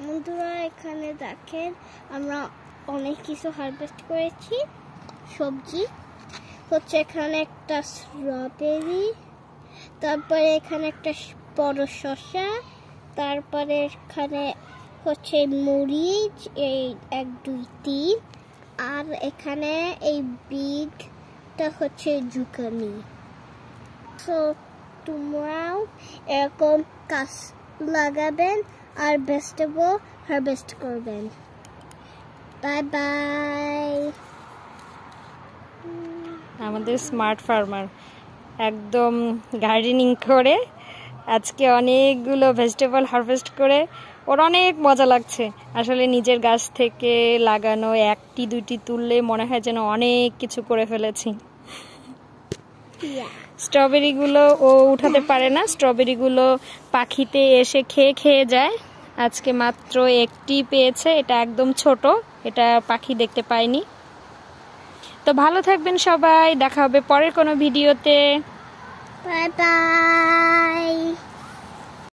বন্ধুরা এখানে দেখেন আমরা অনেক কিছু হারভেস্ট করেছি সবজি হচ্ছে এখানে একটা স্ট্রবেরি তারপরে এখানে একটা বড় শসা তারপরে এখানে হচ্ছে মরিচ এই 1 2 3 আর এখানে এই বিগটা হচ্ছে জুকানি সো তোমরাও এরকম গাছ লাগাবেন আর ভেজিটেবল হারভেস্ট করবেন বাই বাই আমাদের স্মার্ট ফার্মার একদম গার্ডেনিং করে আজকে অনেকগুলো ভেজিটেবল হারভেস্ট করে ওর অনেক মজা লাগছে আসলে নিজের গাছ থেকে লাগানো 1টি 2টি তুললে মনে হয় যেন অনেক কিছু করে ফেলেছি স্ট্রবেরিগুলো ও উঠাতে পারে না স্ট্রবেরিগুলো পাখিতে এসে খেয়ে যায় আজকে মাত্র 1টি পেয়েছে এটা একদম ছোট এটা পাখি দেখতে পায়নি তো ভালো থাকবেন সবাই দেখা হবে পরের কোনো ভিডিওতে বাই বাই